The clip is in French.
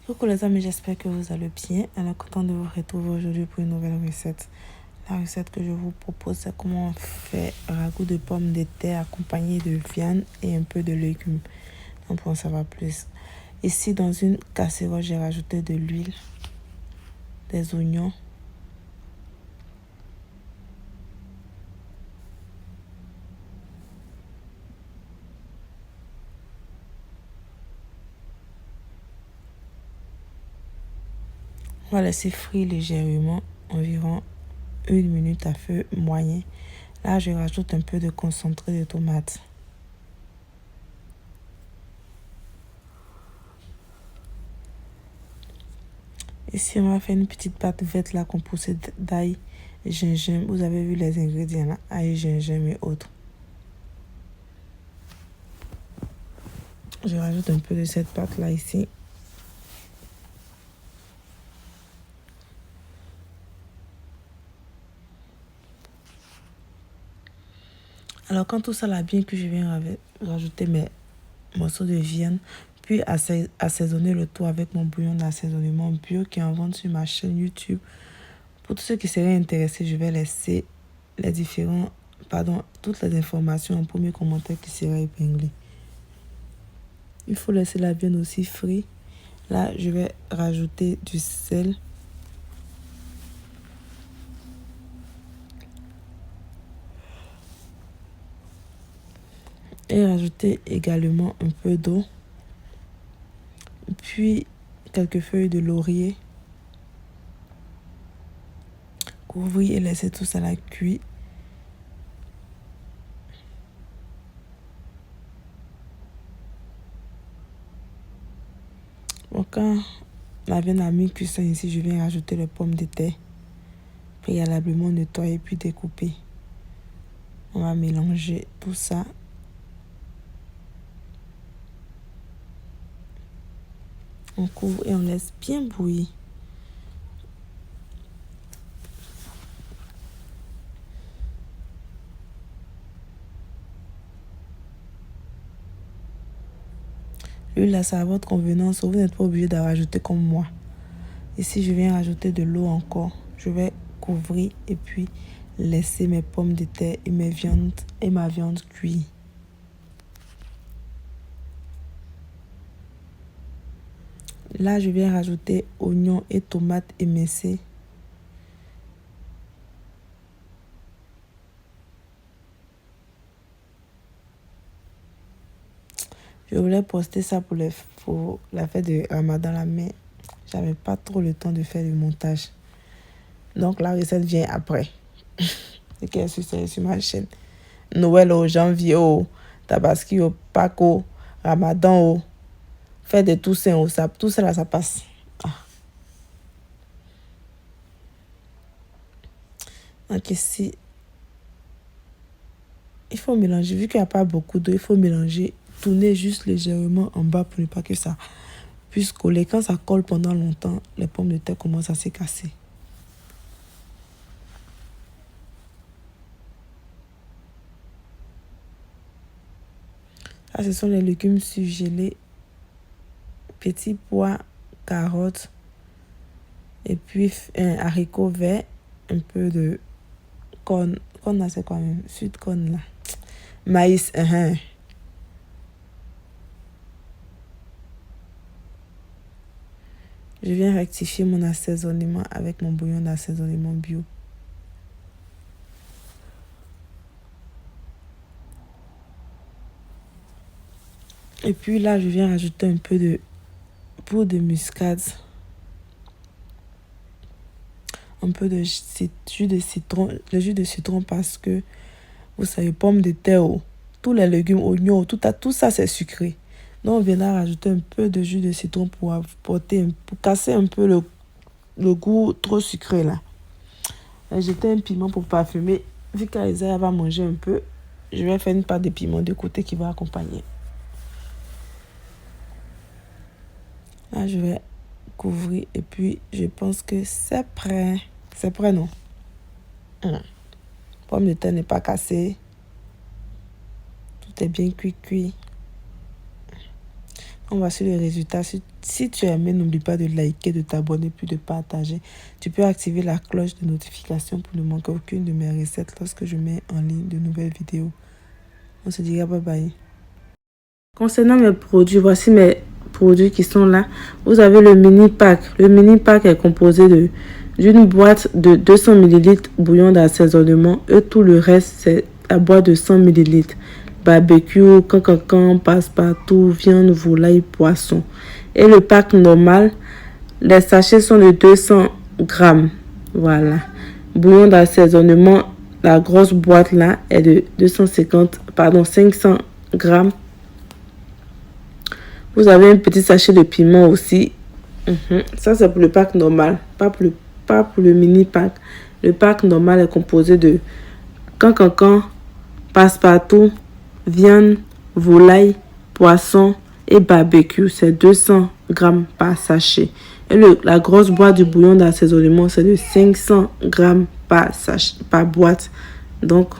Coucou les amis, j'espère que vous allez bien. Alors, content de vous retrouver aujourd'hui pour une nouvelle recette. La recette que je vous propose, c'est comment on fait ragoût de pommes de terre accompagné de viande et un peu de légumes. Donc, pour en savoir plus. Ici, dans une casserole, j'ai rajouté de l'huile, des oignons, on va laisser frire légèrement, environ 1 minute à feu moyen. Là, je rajoute un peu de concentré de tomate. Ici, on va faire une petite pâte verte là composée d'ail et gingembre. Vous avez vu les ingrédients là, ail, gingembre et autres. Je rajoute un peu de cette pâte là ici. Alors quand tout ça là bien cuit, je viens rajouter mes morceaux de viande, puis assaisonner le tout avec mon bouillon d'assaisonnement bio qui est en vente sur ma chaîne YouTube. Pour tous ceux qui seraient intéressés, je vais laisser toutes les informations en premier commentaire qui sera épinglé. Il faut laisser la viande aussi frire. Là, je vais rajouter du sel. Et rajouter également un peu d'eau. Puis quelques feuilles de laurier. Couvrir et laisser tout ça là cuire. Bon, quand la viande a mis cuisson ici, je viens rajouter les pommes de terre. Préalablement nettoyer puis découper. On va mélanger tout ça. On couvre et on laisse bien bouillir. L'huile là, c'est à votre convenance. Vous n'êtes pas obligé d'en rajouter comme moi. Ici, je viens rajouter de l'eau encore. Je vais couvrir et puis laisser mes pommes de terre et ma viande cuire. Là, je viens rajouter oignons et tomates émincées. Je voulais poster ça pour la fête de Ramadan là, mais j'avais pas trop le temps de faire le montage. Donc la recette vient après. C'est qu'elle est sur ma chaîne. Noël au janvier au Tabaski au Pâques au Ramadan au fête de Toussaint au sap. Tout ça là, ça passe. Donc ici, il faut mélanger. Vu qu'il n'y a pas beaucoup d'eau, il faut mélanger. Tourner juste légèrement en bas pour ne pas que ça puisse coller. Quand ça colle pendant longtemps, les pommes de terre commencent à se casser. Là, ce sont les légumes surgelés. Petits pois, carottes. Et puis un haricot vert. Un peu de corn. Corn là, c'est quoi même? Sweet corn là. Maïs. Je viens rectifier mon assaisonnement avec mon bouillon d'assaisonnement bio. Et puis là, je viens rajouter un peu de poudre de muscade. Un peu de jus de citron. Le jus de citron parce que, vous savez, pommes de terre, tous les légumes, oignons, tout ça c'est sucré. Donc on viendra rajouter un peu de jus de citron pour casser un peu le goût trop sucré là. J'étais un piment pour parfumer. Vu qu'Aïsa va manger un peu, je vais faire une pâte de piment de côté qui va accompagner. Là, je vais couvrir et puis je pense que c'est prêt. C'est prêt, non? Pomme de terre n'est pas cassée. Tout est bien cuit. On va sur le résultat. Si tu as aimé, n'oublie pas de liker, de t'abonner, puis de partager. Tu peux activer la cloche de notification pour ne manquer aucune de mes recettes lorsque je mets en ligne de nouvelles vidéos. On se dira bye bye. Concernant mes produits, voici mes produits qui sont là. Vous avez le mini pack. Le mini pack est composé d'une boîte de 200 ml bouillon d'assaisonnement et tout le reste c'est la boîte de 100 ml. Barbecue, cancan, passe-partout, viande, volaille, poisson. Et le pack normal, les sachets sont de 200 grammes. Voilà. Bouillon d'assaisonnement, la grosse boîte là est de 500 grammes. Vous avez un petit sachet de piment aussi. Ça, c'est pour le pack normal, pas pour le mini pack. Le pack normal est composé de cancan, passe-partout, viande, volaille, poisson et barbecue. C'est 200 grammes par sachet. Et la grosse boîte du bouillon d'assaisonnement, c'est de 500 grammes par boîte. Donc,